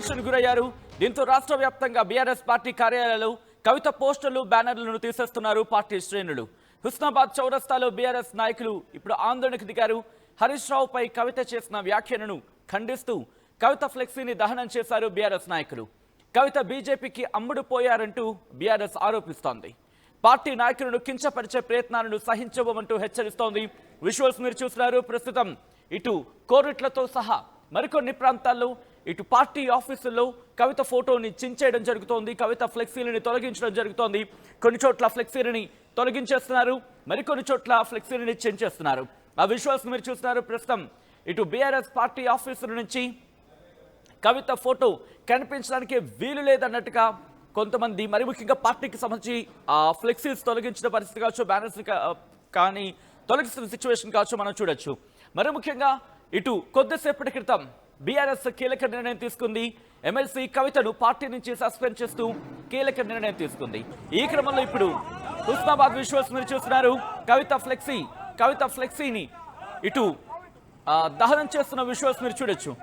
Suspension గురయ్యారు. దీంతో రాష్ట్ర వ్యాప్తంగా బీఆర్ఎస్ పార్టీ కార్యాలయాలు కవిత పోస్టర్లు బ్యానర్లను తీసేస్తున్నారు పార్టీ శ్రేణులు. హుస్నాబాద్ చౌరస్తాలో బీఆర్ఎస్ నాయకులు ఇప్పుడు ఆందోళనకు దిగారు. హరీష్ రావుపై కవిత చేసిన వ్యాఖ్యలను ఖండిస్తూ కవిత ఫ్లెక్సీని దహనం చేశారు బీఆర్ఎస్ నాయకులు. కవిత బీజేపీకి అమ్ముడు పోయారంటూ బీఆర్ఎస్ ఆరోపిస్తోంది. పార్టీ నాయకులను కించపరిచే ప్రయత్నాలను సహించబోమంటూ హెచ్చరిస్తోంది. విజువల్స్ మీరు చూస్తున్నారు. ప్రస్తుతం ఇటు కోరిట్లతో సహా మరికొన్ని ప్రాంతాల్లో ఇటు పార్టీ ఆఫీసుల్లో కవిత ఫోటోని చించేయడం జరుగుతోంది. కవిత ఫ్లెక్సీలని తొలగించడం జరుగుతోంది. కొన్ని చోట్ల ఫ్లెక్సీలని తొలగించేస్తున్నారు, మరికొన్ని చోట్ల ఫ్లెక్సీలని చించేస్తున్నారు. ఆ విజువల్స్ మీరు చూస్తున్నారు. ప్రస్తుతం ఇటు బీఆర్ఎస్ పార్టీ ఆఫీసుల నుంచి కవిత ఫోటో కనిపించడానికి వీలు లేదన్నట్టుగా కొంతమంది, మరి ముఖ్యంగా పార్టీకి సంబంధించి ఆ ఫ్లెక్సీస్ తొలగించిన పరిస్థితి కావచ్చు, బ్యానర్స్ కానీ తొలగిస్తున్న సిచ్యువేషన్ కావచ్చు మనం చూడొచ్చు. మరి ముఖ్యంగా ఇటు కొద్దిసేపటి క్రితం బీఆర్ఎస్ కీలక నిర్ణయం తీసుకుంది. ఎమ్మెల్సీ కవితను పార్టీ నుంచి సస్పెండ్ చేస్తూ కీలక నిర్ణయం తీసుకుంది. ఈ క్రమంలో ఇప్పుడు హుస్నాబాద్ విజువల్స్ మీరు చూస్తున్నారు. కవిత ఫ్లెక్సీని ఇటు దహనం చేస్తున్న విజువల్స్ మీరు చూడొచ్చు.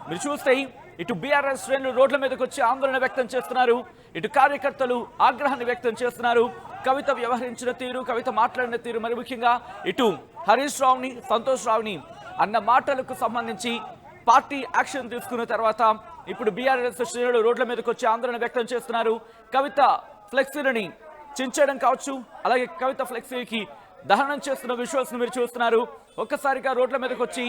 మీరు చూస్తే ఇటు బీఆర్ఎస్ శ్రేణులు రోడ్ల మీదకి వచ్చి ఆందోళన వ్యక్తం చేస్తున్నారు. ఇటు కార్యకర్తలు ఆగ్రహాన్ని వ్యక్తం చేస్తున్నారు. కవిత వ్యవహరించిన తీరు, కవిత మాట్లాడిన తీరు, మరి ముఖ్యంగా ఇటు హరీష్ రావుని, సంతోష్ రావుని అన్న మాటలకు సంబంధించి పార్టీ యాక్షన్ తీసుకున్న తర్వాత ఇప్పుడు బీఆర్ఎస్ శ్రేణులు రోడ్ల మీదకి వచ్చి ఆందోళన వ్యక్తం చేస్తున్నారు. కవిత ఫ్లెక్సీలని చించడం కావచ్చు, అలాగే కవిత ఫ్లెక్సీకి దహనం చేస్తున్న విజువల్స్ మీరు చూస్తున్నారు. ఒక్కసారిగా రోడ్ల మీదకి వచ్చి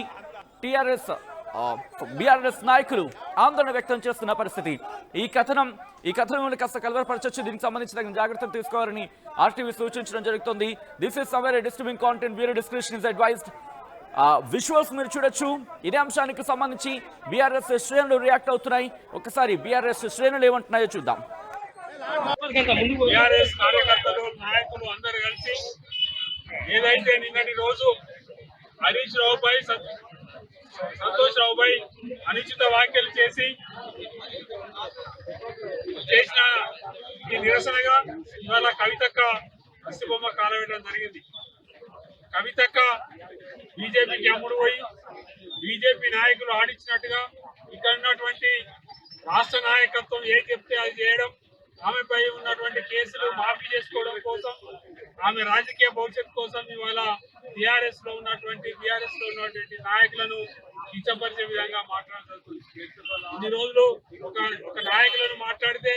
బీఆర్ఎస్ నాయకులు ఆందోళన వ్యక్తం చేస్తున్న పరిస్థితి. ఈ కథనం కాస్త కలవరపరచొచ్చు. దీనికి సంబంధించి తగిన జాగ్రత్తలు తీసుకోవాలని ఆర్టీవీ సూచించడం జరుగుతుంది. This is somewhere disturbing content, viewer description is advised. Visuals మీరు చూడొచ్చు. ఇదే అంశానికి సంబంధించి బీఆర్ఎస్ శ్రేణులు రియాక్ట్ అవుతున్నాయి. ఒకసారి బీఆర్ఎస్ శ్రేణులు ఏమంటున్నాయో చూద్దాం. బీఆర్ఎస్ కార్యకర్తలు, నాయకులు అందరూ కలిసి ఏదైతే నిన్నటి రోజు హరీష్ రావుపై, సంతోష్ రావుపై అనుచిత వ్యాఖ్యలు చేసిన ఈ నిరసనగా ఇవాళ కవితక్క దిష్టిబొమ్మ కాలవేయడం జరిగింది. కవితక్క బీజేపీకి అమ్ముడు పోయి బీజేపీ నాయకులు ఆడించినట్టుగా ఇక్కడ ఉన్నటువంటి రాష్ట్ర నాయకత్వం ఏం చెప్తే అది చేయడం, ఆమెపై ఉన్నటువంటి కేసులు మాఫీ చేసుకోవడం కోసం, ఆమె రాజకీయ భవిష్యత్తు కోసం ఇవాళ బీఆర్ఎస్ లో ఉన్నటువంటి నాయకులను కించపరిచే విధంగా మాట్లాడుతుంది. ఇన్ని రోజులు ఒక నాయకులను మాట్లాడితే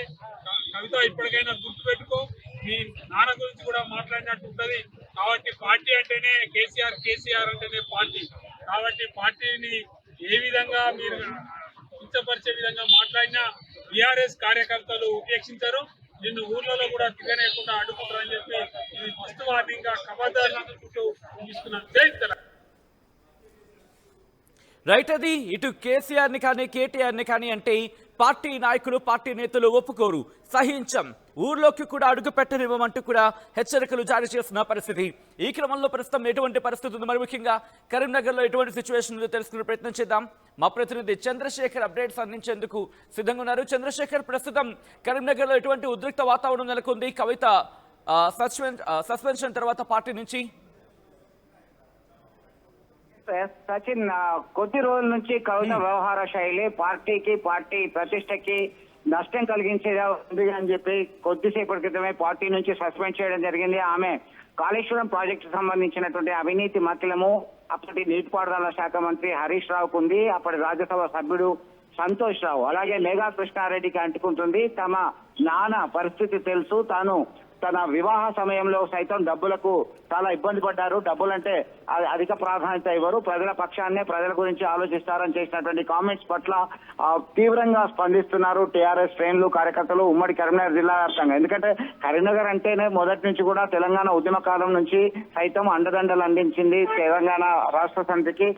కవిత ఇప్పటికైనా గుర్తుపెట్టుకో, మీ నాన్న గురించి కూడా మాట్లాడినట్టు ఉంటది. కాబట్టి పార్టీ అంటేనే కేసీఆర్ అంటేనే పార్టీ. కాబట్టి పార్టీని ఏ విధంగా మీరు కించపరిచే విధంగా మాట్లాడినా బీఆర్ఎస్ కార్యకర్తలు ఉపేక్షించారు. నిన్ను ఊర్లలో కూడా తిరగనేకుండా అడ్డుకుంటారని చెప్పి ఇది ఫస్ట్ వార్నింగ్ గా ఖబర్దారుకుంటూ తీసుకున్నాను. రైట్, అది ఇటు కేసీఆర్ని కానీ కేటీఆర్ని కానీ అంటే పార్టీ నాయకులు, పార్టీ నేతలు ఒప్పుకోరు, సహించం, ఊర్లోకి కూడా అడుగు పెట్టనివ్వమంటూ కూడా హెచ్చరికలు జారీ చేస్తున్న పరిస్థితి. ఈ క్రమంలో ప్రస్తుతం ఎటువంటి పరిస్థితి ఉంది, మరి ముఖ్యంగా కరీంనగర్లో ఎటువంటి సిచ్యువేషన్ తెలుసుకునే ప్రయత్నం చేద్దాం. మా ప్రతినిధి చంద్రశేఖర్ అప్డేట్స్ అందించేందుకు సిద్ధంగా ఉన్నారు. చంద్రశేఖర్, ప్రస్తుతం కరీంనగర్లో ఎటువంటి ఉద్రిక్త వాతావరణం నెలకొంది కవిత సస్పెన్షన్ తర్వాత పార్టీ నుంచి? సచిన్, కొద్ది రోజుల నుంచి కవిత వ్యవహార శైలి పార్టీ ప్రతిష్టకి నష్టం కలిగించేదా ఉంది అని చెప్పి కొద్దిసేపటి క్రితమే పార్టీ నుంచి సస్పెండ్ చేయడం జరిగింది. ఆమె కాళేశ్వరం ప్రాజెక్టు సంబంధించినటువంటి అవినీతి మతలము అప్పటి నీటిపారుదల శాఖ మంత్రి హరీష్ రావుకు ఉంది, అప్పటి రాజ్యసభ సభ్యుడు సంతోష్ రావు, అలాగే మేఘా కృష్ణారెడ్డికి అంటుకుంటుంది. తమ నాన్న పరిస్థితి తెలుసు, తన వివాహ సమయంలో సైతం డబ్బులకు చాలా ఇబ్బంది పడ్డారు. డబ్బులంటే అధిక ప్రాధాన్యత ఇవ్వరు, ప్రజల పక్షాన్నే, ప్రజల గురించి ఆలోచిస్తారని చేసినటువంటి కామెంట్స్ పట్ల తీవ్రంగా స్పందిస్తున్నారు టీఆర్ఎస్ శ్రేణులు, కార్యకర్తలు ఉమ్మడి కరీంనగర్ జిల్లా వ్యాప్తంగా. ఎందుకంటే కరీంనగర్ అంటేనే మొదటి నుంచి కూడా తెలంగాణ ఉద్యమ కాలం నుంచి సైతం అండదండలు అందించింది తెలంగాణ రాష్ట్ర సమితికి.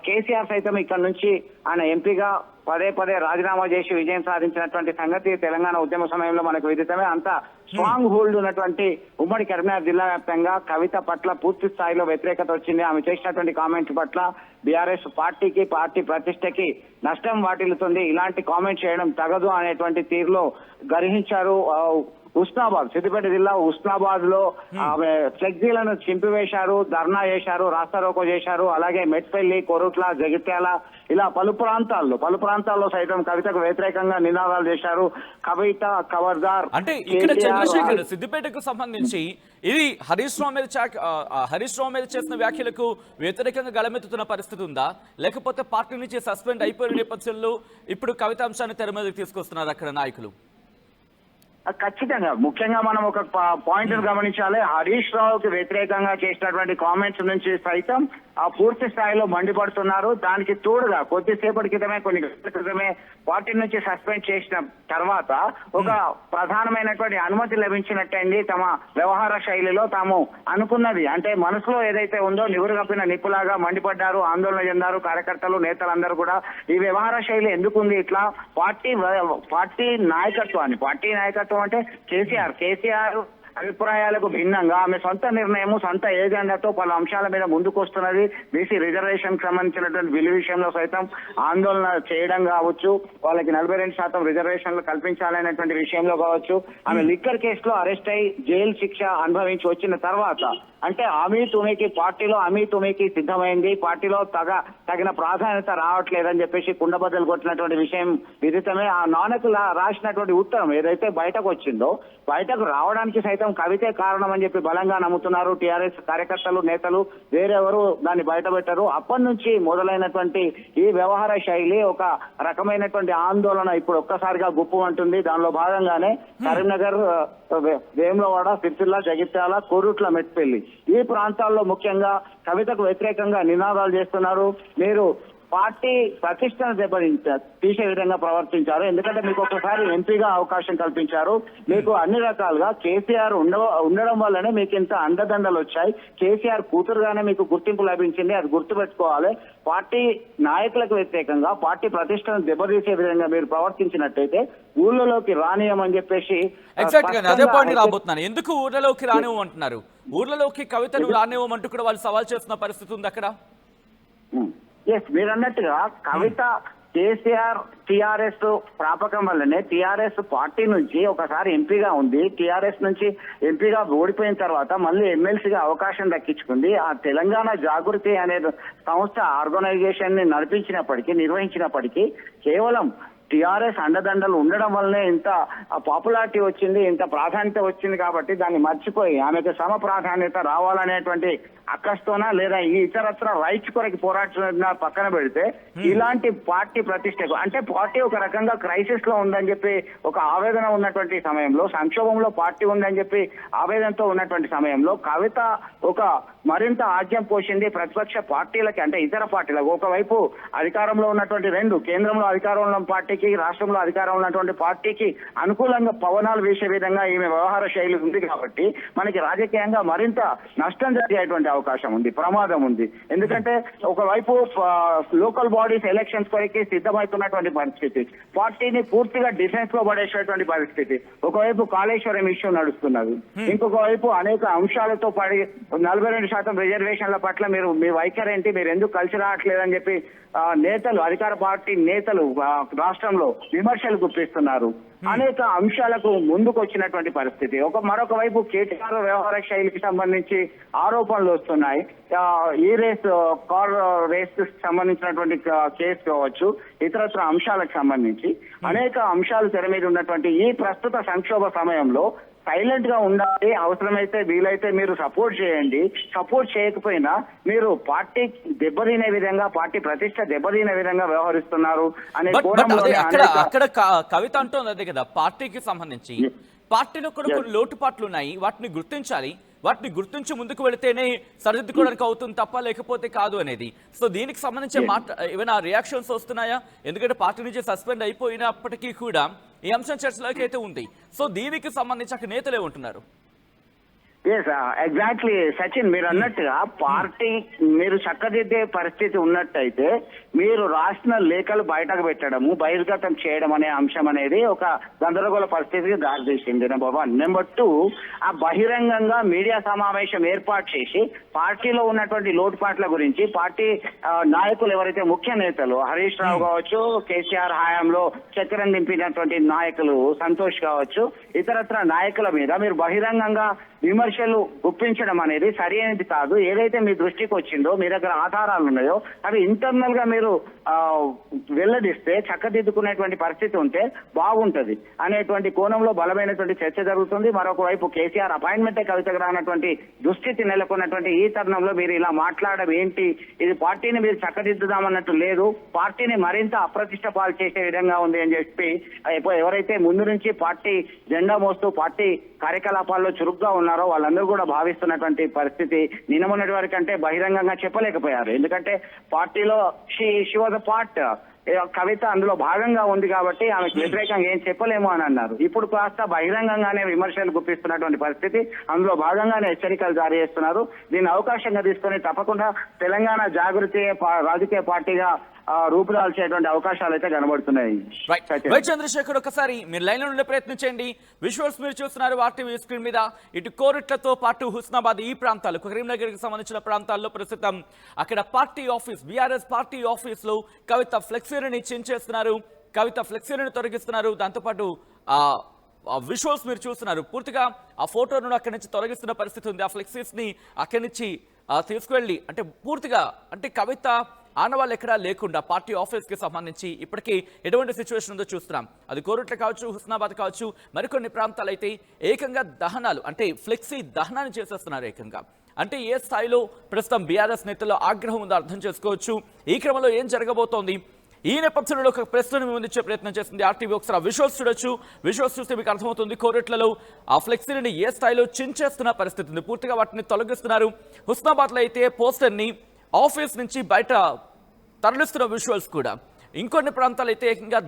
కేసీఆర్ సైతం ఇక్కడ నుంచి ఆయన ఎంపీగా పదే రాజీనామా చేసి విజయం సాధించినటువంటి సంగతి తెలంగాణ ఉద్యమ సమయంలో మనకు విదితమే. అంత స్ట్రాంగ్ హోల్డ్ ఉన్నటువంటి ఉమ్మడి కరీంనగర్ జిల్లా వ్యాప్తంగా కవిత పట్ల పూర్తి స్థాయిలో వ్యతిరేకత వచ్చింది. ఆమె చేసినటువంటి కామెంట్స్ పట్ల బీఆర్ఎస్ పార్టీ ప్రతిష్టకి నష్టం వాటిల్లుతుంది, ఇలాంటి కామెంట్స్ చేయడం తగదు అనేటువంటి తీరులో గ్రహించారు ఉస్నాబాద్, సిద్దిపేట జిల్లా ఉస్నాబాద్ లో ఫ్లెక్సీలను చింపివేశారు, ధర్నా చేశారు, రాస్తారోకో చేశారు. అలాగే మెట్పల్లి, కొరుట్ల, జగిత్యాల ఇలా పలు ప్రాంతాల్లో సైతం కవితకు వ్యతిరేకంగా నినాదాలు చేశారు. కవిత ఖబర్దార్ అంటే ఇక్కడ చంద్రశేఖర్ సిద్దిపేటకు సంబంధించి ఇది హరీష్ రావు మీద చేసిన వ్యాఖ్యలకు వ్యతిరేకంగా గళమెత్తుతున్న పరిస్థితి ఉందా, లేకపోతే పార్టీ నుంచి సస్పెండ్ అయిపోయిన నేపథ్యంలో ఇప్పుడు కవిత అంశాన్ని తెర మీదకి తీసుకొస్తున్నారు అక్కడ నాయకులు? ఖచ్చితంగా, ముఖ్యంగా మనం ఒక పాయింట్ గమనించాలి. హరీష్ రావుకి వ్యతిరేకంగా చేసినటువంటి కామెంట్స్ నుంచి సైతం ఆ పూర్తి స్థాయిలో మండిపడుతున్నారు. దానికి తోడుగా కొద్దిసేపటి క్రితమే, కొన్ని గంటల క్రితమే పార్టీ నుంచి సస్పెండ్ చేసిన తర్వాత ఒక ప్రధానమైనటువంటి అనుమతి లభించినట్టయింది. తమ వ్యవహార శైలిలో తాము అనుకున్నది, అంటే మనసులో ఏదైతే ఉందో నివురుగప్పిన నిప్పులాగా మండిపడ్డారు, ఆందోళన చెందారు కార్యకర్తలు, నేతలందరూ కూడా. ఈ వ్యవహార శైలి ఎందుకుంది ఇట్లా? పార్టీ నాయకత్వం అంటే కేసీఆర్ అభిప్రాయాలకు భిన్నంగా ఆమె సొంత నిర్ణయము, సొంత ఏజెండాతో పలు అంశాల మీద ముందుకు వస్తున్నది. బీసీ రిజర్వేషన్ సంబంధించినటువంటి బిల్లు విషయంలో సైతం ఆందోళన చేయడం కావచ్చు, వాళ్ళకి 42% రిజర్వేషన్లు కల్పించాలనేటువంటి విషయంలో కావచ్చు, ఆమె లిక్కర్ కేసులో అరెస్ట్ అయి జైలు శిక్ష అనుభవించి వచ్చిన తర్వాత అంటే పార్టీలో అమీతుమీకి సిద్ధమైంది, పార్టీలో తగిన ప్రాధాన్యత రావట్లేదని చెప్పేసి కుండబద్దలు కొట్టినటువంటి విషయం విదితమే. ఆ నాన్నకు రాసినటువంటి ఉత్తరం ఏదైతే బయటకు వచ్చిందో, బయటకు రావడానికి సైతం కవితే కారణం అని చెప్పి బలంగా నమ్ముతున్నారు టీఆర్ఎస్ కార్యకర్తలు, నేతలు. వేరెవరు దాన్ని బయటపెట్టారు. అప్పటి నుంచి మొదలైనటువంటి ఈ వ్యవహార శైలి ఒక రకమైనటువంటి ఆందోళన ఇప్పుడు ఒక్కసారిగా గుప్పుమంటుంది. దానిలో భాగంగానే కరీంనగర్, వేములవాడ, సిరిసిల్ల, జగిత్యాల, కోరుట్ల, మెట్పల్లి ఈ ప్రాంతాల్లో ముఖ్యంగా కవితకు వ్యతిరేకంగా నినాదాలు చేస్తున్నారు. మీరు పార్టీ ప్రతిష్టను తీసే విధంగా ప్రవర్తించారు. ఎందుకంటే మీకు ఒకసారి ఎంపీగా అవకాశం కల్పించారు. మీకు అన్ని రకాలుగా కేసీఆర్ ఉండడం వల్లనే మీకు ఇంత అండదండలు వచ్చాయి. కేసీఆర్ కూతురుగానే మీకు గుర్తింపు లభించింది, అది గుర్తుపెట్టుకోవాలి. పార్టీ నాయకులకు వ్యతిరేకంగా పార్టీ ప్రతిష్టను దెబ్బతీసే విధంగా మీరు ప్రవర్తించినట్టయితే ఊళ్ళలోకి రానియమని చెప్పేసి ఎగ్జాక్ట్ గా అదే పాయింట్ రాబోతున్నాను. ఎందుకు ఊర్లలోకి రానివ్వమంటున్నారు? ఊర్లలోకి కవితను రానివ్వమంటూ కూడా వాళ్ళు సవాల్ చేస్తున్న పరిస్థితి ఉంది అక్కడ. మీరు అన్నట్టుగా కవిత కేసీఆర్ టీఆర్ఎస్ ప్రాపకం వల్లనే టీఆర్ఎస్ పార్టీ నుంచి ఒకసారి ఎంపీగా ఉంది. టీఆర్ఎస్ నుంచి ఎంపీగా ఓడిపోయిన తర్వాత మళ్ళీ ఎమ్మెల్సీగా అవకాశం దక్కించుకుంది. ఆ తెలంగాణ జాగృతి అనే సంస్థ ఆర్గనైజేషన్ ని నిర్వహించినప్పటికీ కేవలం టీఆర్ఎస్ అండదండలు ఉండడం వల్లనే ఇంత పాపులారిటీ వచ్చింది, ఇంత ప్రాధాన్యత వచ్చింది. కాబట్టి దాన్ని మర్చిపోయి ఆమెకు సమ ప్రాధాన్యత రావాలనేటువంటి అక్కస్తోనా లేదా ఈ ఇతరత్ర రైట్స్ కొరకు పోరాడుతున్న పక్కన పెడితే ఇలాంటి పార్టీ ప్రతిష్టకు అంటే పార్టీ ఒక రకంగా క్రైసిస్ లో ఉందని చెప్పి ఒక ఆవేదన ఉన్నటువంటి సమయంలో, సంక్షోభంలో పార్టీ ఉందని చెప్పి ఆవేదనతో ఉన్నటువంటి సమయంలో కవిత ఒక మరింత ఆజ్యం పోసింది ప్రతిపక్ష పార్టీలకి, అంటే ఇతర పార్టీలకు. ఒకవైపు అధికారంలో ఉన్నటువంటి కేంద్రంలో అధికారంలో ఉన్న పార్టీకి, రాష్ట్రంలో అధికారంలో ఉన్నటువంటి పార్టీకి అనుకూలంగా పవనాలు వేసే విధంగా ఈమె వ్యవహార శైలి ఉంది. కాబట్టి మనకి రాజకీయంగా మరింత నష్టం జరిగేటువంటి అవకాశం ఉంది, ప్రమాదం ఉంది. ఎందుకంటే ఒకవైపు లోకల్ బాడీస్ ఎలక్షన్స్ కొరికి సిద్ధమవుతున్నటువంటి పరిస్థితి, పార్టీని పూర్తిగా డిఫెన్స్ లో పడేసేటువంటి పరిస్థితి. ఒకవైపు కాళేశ్వరం ఇష్యూ నడుస్తున్నది, ఇంకొక వైపు అనేక అంశాలతో పడి 42% రిజర్వేషన్ల పట్ల మీ వైఖరి ఏంటి, మీరు ఎందుకు కలిసి రావట్లేదని చెప్పి నేతలు, అధికార పార్టీ నేతలు రాష్ట్రంలో విమర్శలు గుప్పిస్తున్నారు. అనేక అంశాలకు ముందుకు వచ్చినటువంటి పరిస్థితి. మరొక వైపు కేటీఆర్ వ్యవహార శైలికి సంబంధించి ఆరోపణలు వస్తున్నాయి. కార్ రేస్ సంబంధించినటువంటి కేసు కావచ్చు, ఇతరత్ర అంశాలకు సంబంధించి అనేక అంశాలు తెర మీద ఉన్నటువంటి ఈ ప్రస్తుత సంక్షోభ సమయంలో సైలెంట్ గా ఉండాలి. అవసరమైతే వీలైతే మీరు సపోర్ట్ చేయండి, సపోర్ట్ చేయకపోయినా మీరు పార్టీ దెబ్బతినే విధంగా, పార్టీ ప్రతిష్ట దెబ్బతినే విధంగా వ్యవహరిస్తున్నారు అనే అక్కడ కవిత అంటోంది అదే కదా. పార్టీకి సంబంధించి పార్టీలో కూడా కొన్ని లోటుపాట్లు ఉన్నాయి, వాటిని గుర్తించాలి, వాటిని గుర్తించి ముందుకు వెళితేనే సరిదిద్దుకోవడానికి అవుతుంది తప్ప లేకపోతే కాదు అనేది. సో దీనికి సంబంధించి ఏమైనా రియాక్షన్స్ వస్తున్నాయా? ఎందుకంటే పార్టీ నుంచి సస్పెండ్ అయిపోయినప్పటికీ కూడా ఈ అంశం చర్చలోకి అయితే ఉంది. సో దీనికి సంబంధించి అక్కడ నేతలే ఉంటున్నారు. ఎస్ ఎగ్జాక్ట్లీ సచిన్, మీరు అన్నట్టుగా పార్టీ మీరు చక్కదిద్దే పరిస్థితి ఉన్నట్టయితే మీరు రాసిన లేఖలు బయటకు పెట్టడము, బహిర్గతం చేయడం అనే అంశం అనేది ఒక గందరగోళ పరిస్థితికి దారితీసింది. నెంబర్ 1. నెంబర్ 2, ఆ బహిరంగంగా మీడియా సమావేశం ఏర్పాటు చేసి పార్టీలో ఉన్నటువంటి లోటుపాట్ల గురించి పార్టీ నాయకులు ఎవరైతే ముఖ్య నేతలు హరీష్ రావు కావచ్చు, కేసీఆర్ హయాంలో చక్రం దింపినటువంటి నాయకులు సంతోష్ కావచ్చు, ఇతరత్ర నాయకుల మీద మీరు బహిరంగంగా విమర్శలు గుప్పించడం అనేది సరైనది కాదు. ఏదైతే మీ దృష్టికి వచ్చిందో, మీ దగ్గర ఆధారాలు ఉన్నాయో అవి ఇంటర్నల్ గా మీరు వెల్లడిస్తే చక్కదిద్దుకునేటువంటి పరిస్థితి ఉంటే బాగుంటది అనేటువంటి కోణంలో బలమైనటువంటి చర్చ జరుగుతుంది. మరొక వైపు కేసీఆర్ అపాయింట్మెంటే కవితకు రానటువంటి దుస్థితి నెలకొన్నటువంటి ఈ తరుణంలో మీరు ఇలా మాట్లాడడం ఏంటి? ఇది పార్టీని మీరు చక్కదిద్దుదామన్నట్టు లేదు, పార్టీని మరింత అప్రతిష్ట పాలు చేసే విధంగా ఉంది అని చెప్పి ఎవరైతే ముందు నుంచి పార్టీ జెండా మోస్తూ పార్టీ కార్యకలాపాల్లో చురుగ్గా ఉన్నారో వాళ్ళందరూ కూడా భావిస్తున్నటువంటి పరిస్థితి. నిన్న మొన్నటి వరకు అంటే బహిరంగంగా చెప్పలేకపోయారు, ఎందుకంటే పార్టీలో షీ వాజ్ అ పార్ట్, కవిత అందులో భాగంగా ఉంది కాబట్టి ఆమెకు వ్యతిరేకంగా ఏం చెప్పలేము అని అన్నారు. ఇప్పుడు కాస్త బహిరంగంగానే విమర్శలు గుప్పిస్తున్నటువంటి పరిస్థితి, అందులో భాగంగానే హెచ్చరికలు జారీ చేస్తున్నారు. దీన్ని అవకాశంగా తీసుకొని తప్పకుండా తెలంగాణ జాగృతి రాజకీయ పార్టీగా రూపుదాల్చేటువంటి అవకాశాలు అయితే కనబడుతున్నాయి. చంద్రశేఖర్, ఒకసారి మీరు లైన్ లో ఉండే ప్రయత్నం చేయండి. విజువల్స్ మీరు చూస్తున్నారు ఆర్టీవీ స్క్రీన్ మీద. ఇటు కోరుట్లతో పాటు హుస్నాబాద్ ఈ ప్రాంతాలు, కరీంనగర్ కి సంబంధించిన ప్రాంతాల్లో ప్రస్తుతం అక్కడ party office, BRS party office లో కవిత ఫ్లెక్సీని చించేస్తున్నారు, కవిత ఫ్లెక్సీని తొలగిస్తున్నారు. దాంతోపాటు విజువల్స్ మీరు చూస్తున్నారు. పూర్తిగా ఆ ఫోటోను అక్కడి నుంచి తొలగిస్తున్న పరిస్థితి ఉంది. ఆ ఫ్లెక్సీస్ ని అక్కడి నుంచి తీసుకువెళ్ళి అంటే పూర్తిగా అంటే కవిత ఆనవాళ్ళు ఎక్కడా లేకుండా పార్టీ ఆఫీస్కి సంబంధించి ఇప్పటికీ ఎటువంటి సిచ్యువేషన్ ఉందో చూస్తున్నాం. అది కోరుట్ల కావచ్చు, హుస్నాబాద్ కావచ్చు, మరికొన్ని ప్రాంతాలు అయితే ఏకంగా దహనాలు అంటే ఫ్లెక్సీ దహనాన్ని చేసేస్తున్నారు ఏకంగా. అంటే ఏ స్థాయిలో ప్రస్తుతం బీఆర్ఎస్ నేతల్లో ఆగ్రహం ఉందో అర్థం చేసుకోవచ్చు. ఈ క్రమంలో ఏం జరగబోతోంది? ఈ నేపథ్యంలో ఒక ప్రశ్నను ముందుంచే ప్రయత్నం చేస్తుంది ఆర్టీవీ. ఒకసారి విజువల్స్ చూడొచ్చు. విజువల్స్ చూస్తే మీకు అర్థమవుతుంది కోరుట్లలో ఆ ఫ్లెక్సీని ఏ స్థాయిలో చించేస్తున్న పరిస్థితి ఉంది. పూర్తిగా వాటిని తొలగిస్తున్నారు. హుస్నాబాద్లో అయితే పోస్టర్ని ఆఫీస్ నుంచి బయట తరలిస్తున్న విజువల్స్ కూడా. ఇంకొన్ని ప్రాంతాలు అయితే ఏకంగా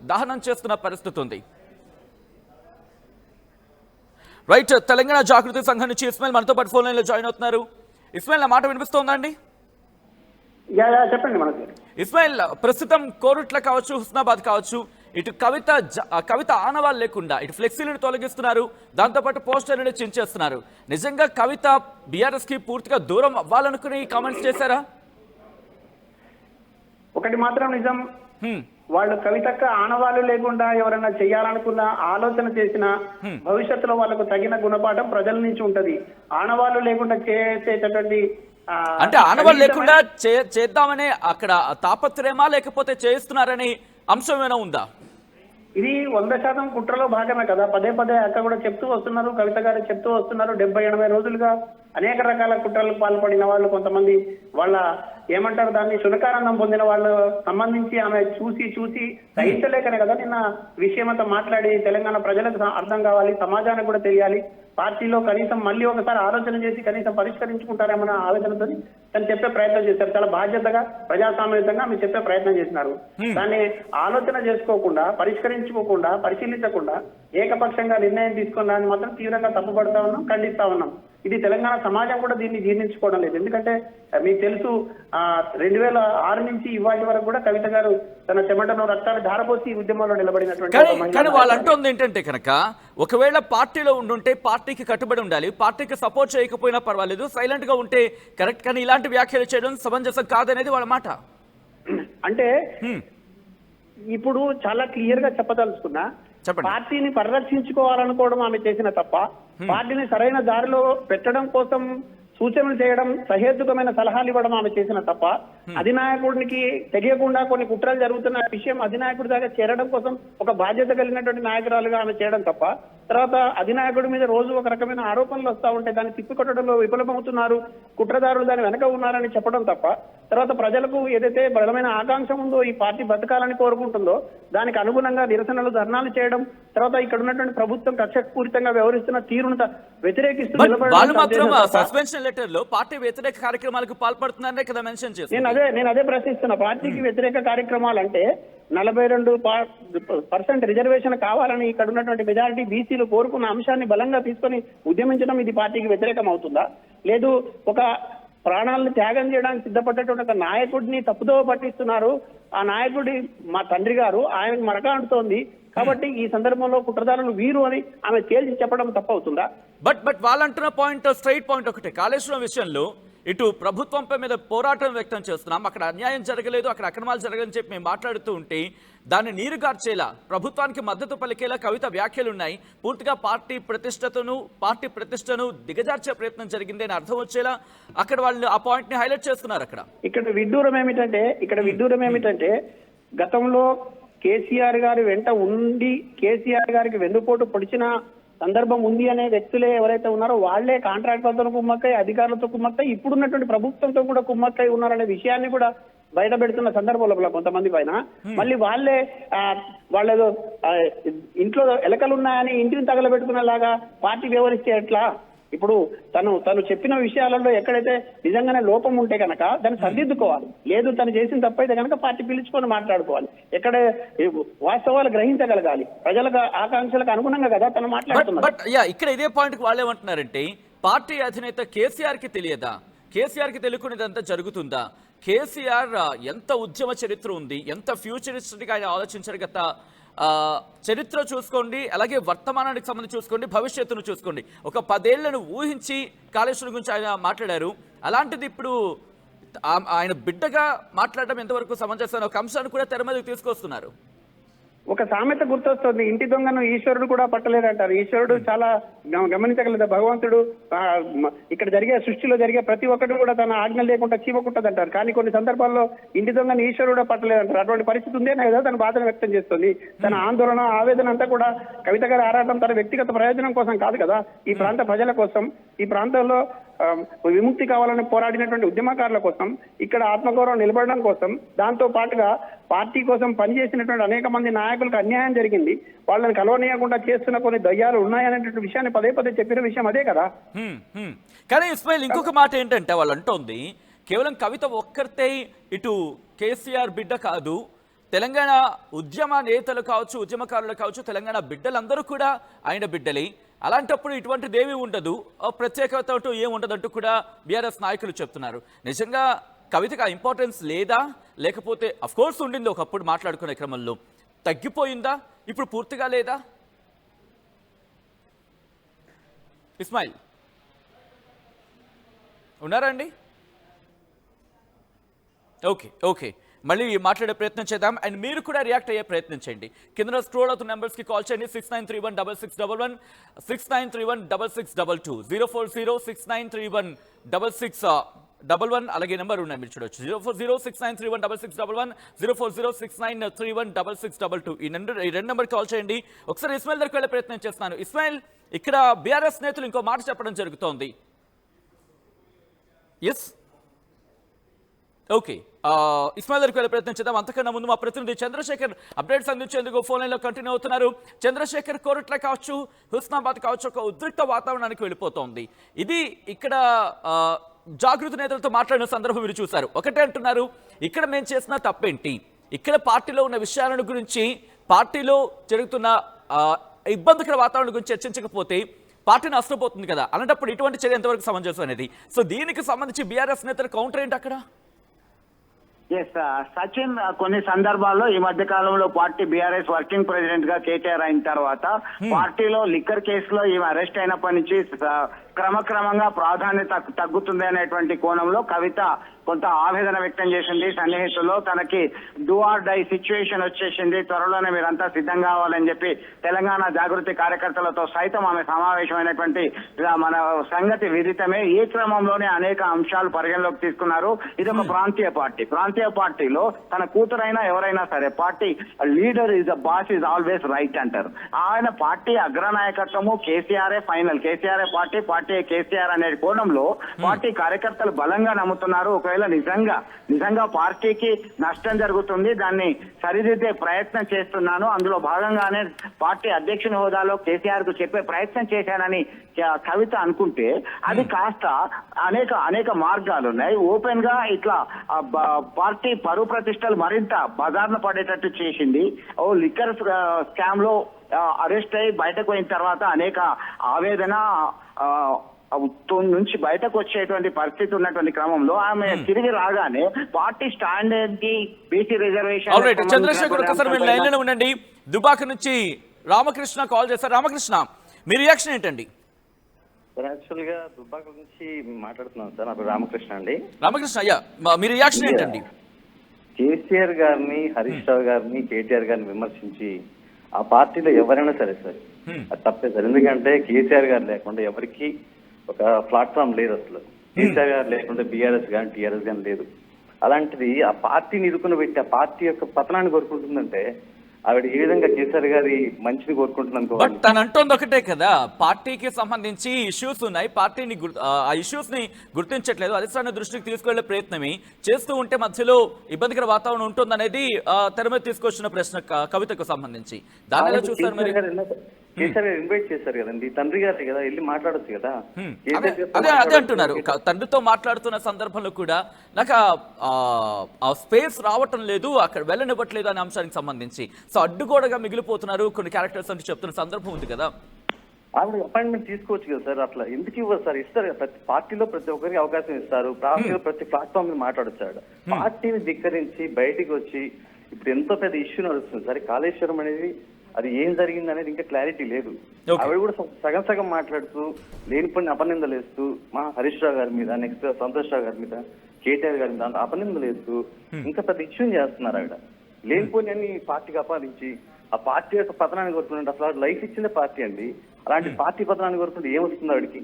దహనం చేస్తున్న పరిస్థితి ఉంది. రైట్, తెలంగాణ జాగృతి సంఘం నుంచి ఇస్మాయిల్ మనతో పాటు ఫోన్ లైన్లో జాయిన్ అవుతున్నారు. ఇస్మాయిల్, నా మాట వినిపిస్తోందా అండి? చెప్పండి. మనకి ఇస్మాయిల్, ప్రస్తుతం కోరుట్ల కావచ్చు, హుస్నాబాద్ కావచ్చు, ఇటు కవిత ఆనవాళ్ళు లేకుండా ఇటు ఫ్లెక్సీలను తొలగిస్తున్నారు, దాంతోపాటు పోస్టర్లను చించేస్తున్నారు. నిజంగా కవిత బీఆర్ఎస్ కి పూర్తిగా దూరం అవ్వాలనుకుని కామెంట్స్ చేశారా? ఒకటి మాత్రం నిజం, వాళ్ళు కవితక్క ఆనవాళ్ళు లేకుండా ఎవరైనా చేయాలనుకున్న ఆలోచన చేసిన భవిష్యత్తులో వాళ్ళకు తగిన గుణపాఠం ప్రజల నుంచి ఉంటది. ఆనవాళ్ళు లేకుండా చేసేటటువంటి అంటే ఆనవాళ్ళు లేకుండా చేద్దామనే అక్కడ తాపత్రయమా, లేకపోతే చేస్తున్నారని అంశం ఏమైనా ఉందా? ఇది 100% కుట్రలో భాగమే కదా. పదే పదే అక్క కూడా చెప్తూ వస్తున్నారు, కవిత గారు చెప్తూ వస్తున్నారు. 70-80 రోజులుగా అనేక రకాల కుట్రలకు పాల్పడిన వాళ్ళు, కొంతమంది వాళ్ళ ఏమంటారు దాన్ని శునకానందం పొందిన వాళ్ళు సంబంధించి ఆమె చూసి సహించలేకనే కదా నిన్న విషయం అంతా మాట్లాడి తెలంగాణ ప్రజలకు అర్థం కావాలి, సమాజానికి కూడా తెలియాలి, పార్టీలో కనీసం మళ్ళీ ఒకసారి ఆలోచన చేసి కనీసం పరిష్కరించుకుంటారేమన్న ఆవేదనతో తను చెప్పే ప్రయత్నం చేశారు. చాలా బాధ్యతగా ప్రజాస్వామ్యంగా మీరు చెప్పే ప్రయత్నం చేసినారు. దాన్ని ఆలోచన చేసుకోకుండా, పరిష్కరించుకోకుండా, పరిశీలించకుండా ఏకపక్షంగా నిర్ణయం తీసుకున్న దాన్ని మాత్రం తీవ్రంగా తప్పుపడతా ఉన్నాం, ఖండిస్తా ఉన్నాం. ఇది తెలంగాణ సమాజం కూడా దీన్ని జీర్ణించుకోవడం లేదు. ఎందుకంటే మీకు తెలుసు 2006 నుంచి ఇవాటి వరకు కూడా కవిత గారు తన చెమటను రక్తాన్ని ధారపోసి ఈ ఉద్యమంలో నిలబడినటువంటి. కానీ వాళ్ళు అంటుంది ఏంటంటే కనుక ఒకవేళ పార్టీలో ఉండుంటే పార్టీకి కట్టుబడి ఉండాలి, పార్టీకి సపోర్ట్ చేయకపోయినా పర్వాలేదు, సైలెంట్ గా ఉంటే కరెక్ట్, కానీ ఇలాంటి వ్యాఖ్యలు చేయడం సమంజసం కాదనేది వాళ్ళ మాట. అంటే ఇప్పుడు చాలా క్లియర్ గా చెప్పదలుచుకున్నా, పార్టీని పరిరక్షించుకోవాలనుకోవడం ఆమె చేసిన తప్ప, పార్టీని సరైన దారిలో పెట్టడం కోసం సూచనలు చేయడం, సహేతుకమైన సలహాలు ఇవ్వడం ఆమె చేసిన తప్ప, అధినాయకుడికి తెలియకుండా కొన్ని కుట్రలు జరుగుతున్న విషయం అధినాయకుడి దాకా చేరడం కోసం ఒక బాధ్యత కలిగినటువంటి నాయకురాలుగా ఆమె చేయడం తప్ప, తర్వాత అధినాయకుడి మీద రోజు ఒక రకమైన ఆరోపణలు వస్తూ ఉంటే దాన్ని తిప్పికొట్టడంలో విఫలమవుతున్నారు, కుట్రదారులు దాని వెనక ఉన్నారని చెప్పడం తప్ప, తర్వాత ప్రజలకు ఏదైతే బలమైన ఆకాంక్ష ఉందో ఈ పార్టీ బతకాలని కోరుకుంటుందో దానికి అనుగుణంగా నిరసనలు, ధర్నాలు చేయడం, తర్వాత ఇక్కడ ఉన్నటువంటి ప్రభుత్వం కక్షపూరితంగా వ్యవహరిస్తున్న తీరును వ్యతిరేకిస్తూ వాళ్ళు మాత్రం సస్పెన్షన్ లెటర్ లో పార్టీ వ్యతిరేక కార్యక్రమాలకు పాల్పడుతున్నారనే కదా మెన్షన్ చేశారు. నేను అదే ప్రశ్నిస్తున్నా. పార్టీకి వ్యతిరేక కార్యక్రమాలు అంటే 42% రిజర్వేషన్ కావాలని ఇక్కడ ఉన్నటువంటి మెజారిటీ బీసీలు కోరుకున్న అంశాన్ని బలంగా తీసుకొని ఉద్యమించడం ఇది పార్టీకి వ్యతిరేకం అవుతుందా? లేదు ఒక ప్రాణాలను త్యాగం చేయడానికి సిద్ధపడ్డటువంటి ఒక నాయకుడిని తప్పుదోవ పట్టిస్తున్నారు. ఆ నాయకుడి మా తండ్రి గారు, ఆయనకు మరక అంటుతోంది కాబట్టి ఈ సందర్భంలో కుట్రదారులు వీరు అని ఆమె తేల్చి చెప్పడం తప్పవుతుందా? బట్ వాళ్ళంటున్న పాయింట్, స్ట్రైట్ పాయింట్ ఒకటే, కాళేశ్వరం విషయంలో ఇటు ప్రభుత్వంపై మీద పోరాటం వ్యక్తం చేస్తున్నాం, అక్కడ అన్యాయం జరగలేదు, అక్కడ అక్రమాలు జరగదని చెప్పి మేము మాట్లాడుతూ ఉంటే దాన్ని నీరుగార్చేలా ప్రభుత్వానికి మద్దతు పలికేలా కవిత వ్యాఖ్యలున్నాయి. పూర్తిగా పార్టీ ప్రతిష్టను దిగజార్చే ప్రయత్నం జరిగింది అని అర్థం వచ్చేలా అక్కడ వాళ్ళు ఆ పాయింట్ ని హైలైట్ చేస్తున్నారు. ఇక్కడ విడ్డూరం ఏమిటంటే గతంలో కేసీఆర్ గారి వెంట ఉండి కేసీఆర్ గారికి వెన్నుపోటు పొడిచిన సందర్భం ఉంది అనే వ్యక్తులే ఎవరైతే ఉన్నారో వాళ్లే కాంట్రాక్టర్లతో కుమ్మక్కై, అధికారులతో కుమ్మక్కై, ఇప్పుడున్నటువంటి ప్రభుత్వంతో కూడా కుమ్మక్కై ఉన్నారనే విషయాన్ని కూడా బయట పెడుతున్న సందర్భంలో కొంతమంది పైన మళ్ళీ వాళ్ళేదో ఇంట్లో ఎలకలు ఉన్నాయని ఇంటిని తగలబెట్టుకునేలాగా పార్టీ వ్యవహరిస్తే ఎట్లా? ఇప్పుడు తను చెప్పిన విషయాలలో ఎక్కడైతే నిజంగానే లోపం ఉంటే కనుక దాన్ని సరిదిద్దుకోవాలి. లేదు తను చేసిన తప్పైతే కనుక పార్టీ పిలుచుకొని మాట్లాడుకోవాలి. ఎక్కడ వాస్తవాలు గ్రహించగలగాలి. ప్రజల ఆకాంక్షలకు అనుగుణంగా కదా తను మాట్లాడుతున్నారు. ఇక్కడ ఇదే పాయింట్ కి వాళ్ళు ఏమంటున్నారంటే పార్టీ అధినేత కేసీఆర్ కి తెలియదా? కేసీఆర్ కి తెలియకునేదంతా జరుగుతుందా? కేసీఆర్ ఎంత ఉద్యమ చరిత్ర ఉంది, ఎంత ఫ్యూచరిస్టిక్ ఆయన ఆలోచించారు. గత చరిత్ర చూసుకోండి, అలాగే వర్తమానానికి సంబంధించి చూసుకోండి, భవిష్యత్తును చూసుకోండి. ఒక 10 ఏళ్లను ఊహించి కాళేశ్వరం గురించి ఆయన మాట్లాడారు. అలాంటిది ఇప్పుడు ఆయన బిడ్డగా మాట్లాడడం ఎంతవరకు సమంజసం ఒక అంశాన్ని కూడా తెర మీదకి తీసుకొస్తున్నారు. ఒక సామెత గుర్తొస్తుంది, ఇంటి దొంగను ఈశ్వరుడు కూడా పట్టలేదంటారు. ఈశ్వరుడు చాలా గమనించగలదు. భగవంతుడు ఇక్కడ సృష్టిలో జరిగే ప్రతి ఒక్కటి కూడా తన ఆజ్ఞ లేకుండా చీమకుంటదంటారు. కానీ కొన్ని సందర్భాల్లో ఇంటి దొంగను ఈశ్వరుడు పట్టలేదంటారు. అటువంటి పరిస్థితి ఉందేనా కదా తన బాధను వ్యక్తం చేస్తుంది. తన ఆందోళన, ఆవేదన అంతా కూడా కవిత గారి ఆరాటం తన వ్యక్తిగత ప్రయోజనం కోసం కాదు కదా, ఈ ప్రాంత ప్రజల కోసం, ఈ ప్రాంతంలో విముక్తి కావాలని పోరాడినటువంటి ఉద్యమకారుల కోసం, ఇక్కడ ఆత్మగౌరవం నిలబడడం కోసం, దాంతో పాటుగా పార్టీ కోసం పనిచేసినటువంటి అనేక మంది నాయకులకు అన్యాయం జరిగింది, వాళ్ళని కలవనీయకుండా చేస్తున్న కొన్ని దయ్యాలు ఉన్నాయనేటువంటి విషయాన్ని పదే చెప్పిన విషయం అదే కదా. కానీ ఇస్మాయిల్ ఇంకొక మాట ఏంటంటే వాళ్ళు అంటోంది కేవలం కవిత ఒక్కరితే ఇటు కేసీఆర్ బిడ్డ కాదు, తెలంగాణ ఉద్యమ నేతలు కావచ్చు, ఉద్యమకారులు కావచ్చు, తెలంగాణ బిడ్డలందరూ కూడా ఆయన బిడ్డలే. అలాంటప్పుడు ఇటువంటిది ఏమీ ఉండదు, ప్రత్యేకత అంటూ ఏమి ఉండదంటూ కూడా బీఆర్ఎస్ నాయకులు చెప్తున్నారు. నిజంగా కవితకు ఆ ఇంపార్టెన్స్ లేదా, లేకపోతే అఫ్కోర్స్ ఉండింది ఒకప్పుడు మాట్లాడుకునే క్రమంలో, తగ్గిపోయిందా, ఇప్పుడు పూర్తిగా లేదా? ఇస్మాయిల్ ఉన్నారండి? ఓకే మళ్ళీ మాట్లాడే ప్రయత్నం చేద్దాం. అండ్ మీరు కూడా రియాక్ట్ అయ్యే ప్రయత్నం చేయండి. కింద స్క్రోల్ అవుతున్న నెంబర్స్కి కాల్ చేయండి. 69316611, 69316622, 04069316611, అలాగే నెంబర్ ఉన్నాయి మీరు చూడొచ్చు. 04069316611, 04069316622. ఈ రెండు నెంబర్కి కాల్ చేయండి. ఒకసారి ఇస్మాయిల్ దగ్గరికి వెళ్ళే ప్రయత్నం చేస్తున్నాను. ఇస్మాయిల్, ఇక్కడ బీఆర్ఎస్ నేతలు ఇంకో మాట చెప్పడం జరుగుతోంది. ఎస్ ఓకే, ఇస్మాయిల్ దగ్గరికి వెళ్ళే ప్రయత్నం చేద్దాం. అంతకన్నా ముందు మా ప్రతినిధి చంద్రశేఖర్ అప్డేట్స్ అందించేందుకు ఫోన్ లైన్లో కంటిన్యూ అవుతున్నారు. చంద్రశేఖర్, కోరట్ల కావచ్చు, హుస్నాబాద్ కావచ్చు, ఒక ఉద్రిక్త వాతావరణానికి వెళ్ళిపోతోంది. ఇది ఇక్కడ జాగృతి నేతలతో మాట్లాడిన సందర్భం మీరు చూశారు. ఒకటే అంటున్నారు, ఇక్కడ మేము చేసిన తప్పేంటి, ఇక్కడ పార్టీలో ఉన్న విషయాలను గురించి, పార్టీలో జరుగుతున్న ఇబ్బందికర వాతావరణం గురించి చర్చించకపోతే పార్టీ నష్టపోతుంది కదా, అలాంటప్పుడు ఇటువంటి చర్య ఎంతవరకు సమంజసం అనేది. సో దీనికి సంబంధించి బీఆర్ఎస్ నేతల కౌంటర్ ఏంటి అక్కడ? సచిన్, కొన్ని సందర్భాల్లో ఈ మధ్య కాలంలో పార్టీ బీఆర్ఎస్ వర్కింగ్ ప్రెసిడెంట్ గా కేటీఆర్ అయిన తర్వాత పార్టీలో లిక్కర్ కేసులో ఈమె అరెస్ట్ అయినప్పటి నుంచి క్రమక్రమంగా ప్రాధాన్యత తగ్గుతుంది అనేటువంటి కోణంలో కవిత కొంత ఆవేదన వ్యక్తం చేసింది. సన్నిహితుల్లో తనకి డూ ఆర్ డై సిచ్యువేషన్ వచ్చేసింది, త్వరలోనే మీరంతా సిద్ధం కావాలని చెప్పి తెలంగాణ జాగృతి కార్యకర్తలతో సైతం ఆమె సమావేశమైనటువంటి మన సంగతి విదితమే. ఈ క్రమంలోనే అనేక అంశాలు పరిగణలోకి తీసుకున్నారు. ఇది ఒక ప్రాంతీయ పార్టీలో తన కూతురైనా ఎవరైనా సరే party leader is the boss is always right అంటారు. ఆయన పార్టీ అగ్రనాయకత్వము కేసీఆర్ఏ ఫైనల్, కేసీఆర్ఏ పార్టీ పార్టీ కేసీఆర్ అనే కోణంలో పార్టీ కార్యకర్తలు బలంగా నమ్ముతున్నారు. ఒకవేళ నిజంగా పార్టీకి నష్టం జరుగుతుంది, దాన్ని సరిదిద్దే ప్రయత్నం చేస్తున్నాను, అందులో భాగంగానే పార్టీ అధ్యక్షుని హోదాలో కేసీఆర్ కు చెప్పే ప్రయత్నం చేశానని కవిత అనుకుంటే అది కాస్త అనేక మార్గాలు ఉన్నాయి. ఓపెన్ గా ఇట్లా పార్టీ పరువు ప్రతిష్టలు మరింత బజార్న పడేటట్టు చేసింది. లిక్కర్ స్కామ్ లో అరెస్ట్ అయి బయటకు పోయిన తర్వాత అనేక ఆవేదన నుంచి బయటకు వచ్చేటువంటి పరిస్థితి ఉన్నటువంటి క్రమంలో ఆమె తిరిగి రాగానే పార్టీ స్టాండర్డ్ కి బీసీ రిజర్వేషన్. చంద్రశేఖర్ ఒకసారి మీరు లైన్ లోనే ఉండండి. దుబాక నుంచి రామకృష్ణ కాల్ చేశారు. రామకృష్ణ, మీ రియాక్షన్ ఏంటండి? యాక్చువల్ గా దుబ్బాక నుంచి మాట్లాడుతున్నాను సార్. నాకు రామకృష్ణ అండి. రామకృష్ణ అయ్యా, మీ రియాక్షన్ ఏంటండి? కేసీఆర్ గారిని, హరీష్ రావు గారిని, కేటీఆర్ గారిని విమర్శించి ఆ పార్టీలో ఎవరైనా సరే సార్ అది తప్పే సార్. ఎందుకంటే కేసీఆర్ గారు లేకుండా ఎవరికి ఒక ప్లాట్ఫామ్ లేదు. అసలు కేసీఆర్ గారు లేకుండా బీఆర్ఎస్ కానీ టీఆర్ఎస్ కానీ లేదు. అలాంటిది ఆ పార్టీని ఇరుకుని పెట్టి ఆ పార్టీ యొక్క పతనాన్ని కోరుకుంటుందంటే ఆవిడ ఏ విధంగా కేసీఆర్ గారి మంచిని కోరుకుంటున్నాను. బట్ తను అంటోంది ఒకటే కదా, పార్టీకి సంబంధించి ఇష్యూస్ ఉన్నాయి, పార్టీని ఆ ఇష్యూస్ ని గుర్తించట్లేదు, అధిష్టాన దృష్టికి తీసుకెళ్లే ప్రయత్నమే చేస్తూ ఉంటే మధ్యలో ఇబ్బందికర వాతావరణం ఉంటుందనేది తెర మీద తీసుకొచ్చిన ప్రశ్న కవితకు సంబంధించి. దాని ఎలా చూస్తారు మరి? కేసీఆర్ గారు ఇన్వైట్ చేశారు కదండి, తండ్రి గారే కదా, వెళ్ళి మాట్లాడొచ్చు కదా. అదే అంటున్నారు. తండ్రితో మాట్లాడుతున్న సందర్భంలో కూడా నాకు ఆ స్పేస్ రావటం లేదు, అక్కడ వెళ్ళనివ్వట్లేదు అనే అంశానికి సంబంధించి సో అడ్డుగోడగా మిగిలిపోతున్నారు కొన్ని క్యారెక్టర్స్ అని చెప్తున్న సందర్భం ఉంది కదా. ఆవిడ అపాయింట్మెంట్ తీసుకోవచ్చు కదా సార్. అట్లా ఎందుకు ఇవ్వరు సార్? ఇస్తారు కదా, ప్రతి పార్టీలో ప్రతి ఒక్కరికి అవకాశం ఇస్తారు. పార్టీలో ప్రతి ప్లాట్ఫామ్ మీద మాట్లాడొచ్చాడు. పార్టీని ధిక్కరించి బయటికి వచ్చి ఇప్పుడు ఎంతో పెద్ద ఇష్యూ నడుస్తుంది సరే. కాళేశ్వరం అనేది అది ఏం జరిగింది అనేది ఇంకా క్లారిటీ లేదు. ఆవిడ కూడా సగం మాట్లాడుతూ లేనిపోయిన అపనిందలు వేస్తూ మా హరీష్ రావు గారి మీద, నెక్స్ట్ సంతోష్ రావు గారి మీద, కేటీఆర్ గారి మీద అపనిందలు వేస్తూ ఇంకా పెద్ద ఇష్యూ చేస్తున్నారు. ఆవిడ లేనిపోయిన అన్ని పార్టీకి అపాదించి ఆ పార్టీ యొక్క పతనాన్ని కోరుకుంటే అసలు లైఫ్ ఇచ్చిందే పార్టీ అండి. అలాంటి పార్టీ పతనాన్ని కోరుకుంటే ఏమొస్తుంది ఆవిడకి?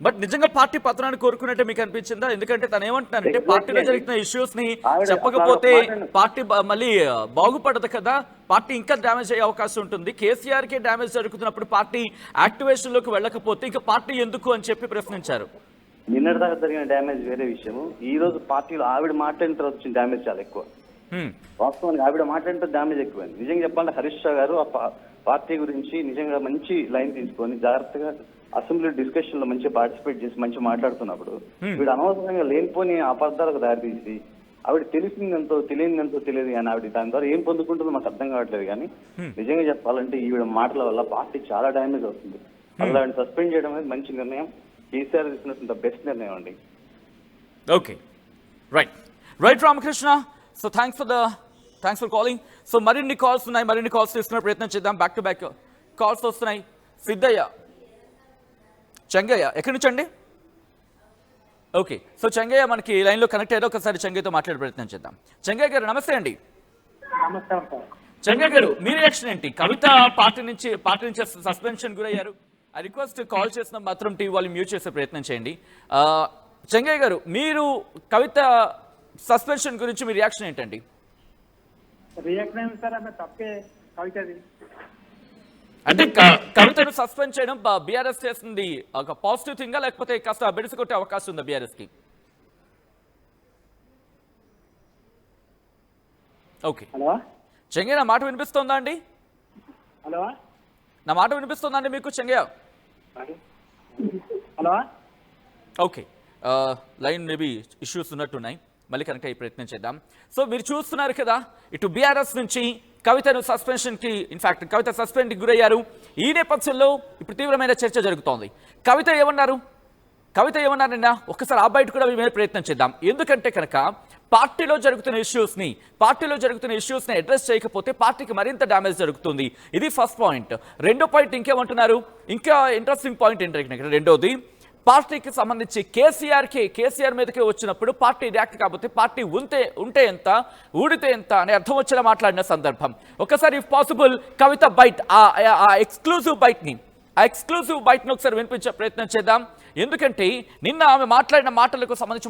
బట్ నిజంగా పార్టీ పత్రాన్ని కోరుకున్నట్టే మీకు అనిపించిందా? ఎందుకంటే తను ఏమంటున్నారంటే పార్టీలో జరుగుతున్న ఇష్యూస్ ని చెప్పకపోతే పార్టీ మళ్ళీ బాగుపడదు కదా, పార్టీ ఇంకా డ్యామేజ్ అయ్యే అవకాశం ఉంటుంది. కేసీఆర్ కే డ్యామేజ్ జరుగుతున్నప్పుడు పార్టీ యాక్టివేషన్ లోకి వెళ్ళకపోతే ఇంకా పార్టీ ఎందుకు అని చెప్పి ప్రశ్నించారు. నిన్నటి దాకా జరిగిన డ్యామేజ్ వేరే విషయము. ఈ రోజు పార్టీలో ఆవిడ మాట్లాడిన తర్వాత వచ్చిన డ్యామేజ్ చాలా ఎక్కువ. వాస్తవానికి ఆవిడ మాట్లాడిన డ్యామేజ్ ఎక్కువైంది. నిజంగా చెప్పాలంటే హరీష్ రావు గారు ఆ పార్టీ గురించి నిజంగా మంచి లైన్ తీసుకొని జాగ్రత్తగా అసెంబ్లీ డిస్కషన్ లో మంచిగా పార్టిసిపేట్ చేసి మంచిగా మాట్లాడుతున్నప్పుడు వీడు అనవసరంగా లేనిపోని అపార్థాలకు దారితీసి ఆవిడ తెలిసిందంతో తెలియనిదంతో తెలియదు కానీ ఆవిడ దాని ద్వారా ఏం పొందుకుంటుందో మాకు అర్థం కావట్లేదు. కానీ నిజంగా చెప్పాలంటే ఈవిడ మాటల వల్ల పార్టీ చాలా డ్యామేజ్ అవుతుంది. అలా ఆవిడ సస్పెండ్ చేయడం అనేది మంచి నిర్ణయం. కేసీఆర్ తీసుకున్నటువంటి బెస్ట్ నిర్ణయం అండి. Okay, right Ramakrishna. So thanks for calling. So మరిన్ని కాల్స్ ఉన్నాయి, మరిన్ని కాల్స్ తీసుకునే ప్రయత్నం చేద్దాం. బ్యాక్ టు బ్యాక్ కాల్స్ వస్తున్నాయి. సిద్ధయ్య, చెంగయ్య ఎక్కడి నుంచి అండి? ఓకే, సో చెంగయ్య మనకి లైన్లో కనెక్ట్ అయ్యారు. ఒకసారి చెంగయ్యతో మాట్లాడే ప్రయత్నం చేద్దాం. చెంగయ్య గారు నమస్తే అండి. చెంగయ్య గారు మీ రియాక్షన్ ఏంటి? కవిత పార్టీ నుంచి సస్పెన్షన్ గురయ్యారు. ఆ రిక్వెస్ట్ కాల్ చేసిన మాత్రం టీవీ వాళ్ళు మ్యూట్ చేసే ప్రయత్నం చేయండి. చెంగయ్య గారు, మీరు కవిత సస్పెన్షన్ గురించి మీ రియాక్షన్ ఏంటండి? రియాక్షన్ సార్ అన్న తప్పే కవితది. అంటే కవితను సస్పెండ్ చేయడం బీఆర్ఎస్ చేస్తుంది ఒక పాజిటివ్ థింగా లేకపోతే కాస్త బెడిసి కొట్టే అవకాశం ఉందా బీఆర్ఎస్ కి? ఓకే, హలో చెంగయ్య, నా మాట వినిపిస్తోందా అండి? హలో, నా మాట వినిపిస్తోందా అండి మీకు Chengaiah? Hello, okay, line maybe issues ఉన్నట్టున్నాయి, మళ్ళీ కనుక ఈ ప్రయత్నం చేద్దాం. సో మీరు చూస్తున్నారు కదా, ఇటు బీఆర్ఎస్ నుంచి కవితను సస్పెన్షన్కి, ఇన్ఫాక్ట్ కవిత సస్పెండ్కి గురయ్యారు. ఈ నేపథ్యంలో ఇప్పుడు తీవ్రమైన చర్చ జరుగుతోంది. కవిత ఏమన్నారన్నా ఒక్కసారి ఆ బయట కూడా మేము ప్రయత్నం చేద్దాం. ఎందుకంటే కనుక పార్టీలో జరుగుతున్న ఇష్యూస్ని అడ్రస్ చేయకపోతే పార్టీకి మరింత డ్యామేజ్ జరుగుతుంది. ఇది ఫస్ట్ పాయింట్. రెండో పాయింట్ ఇంకేమంటున్నారు, ఇంకా ఇంట్రెస్టింగ్ పాయింట్ ఏంటంటే రెండోది, పార్టీకి సంబంధించి కేసీఆర్ మీదకే వచ్చినప్పుడు పార్టీ రియాక్ట్ కాకపోతే పార్టీ ఉంటే ఎంత ఊడితే ఎంత అనే అర్థం వచ్చేలా మాట్లాడిన సందర్భం. ఒకసారి ఇఫ్ పాసిబుల్ కవిత బైట్, ఆ ఎక్స్క్లూజివ్ బైట్ని ఒకసారి వినిపించే ప్రయత్నం చేద్దాం. ఎందుకంటే నిన్న ఆమె మాట్లాడిన మాటలకు సంబంధించి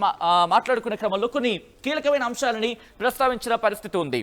మాట్లాడుకునే క్రమంలో కొన్ని కీలకమైన అంశాలని ప్రస్తావించిన పరిస్థితి ఉంది.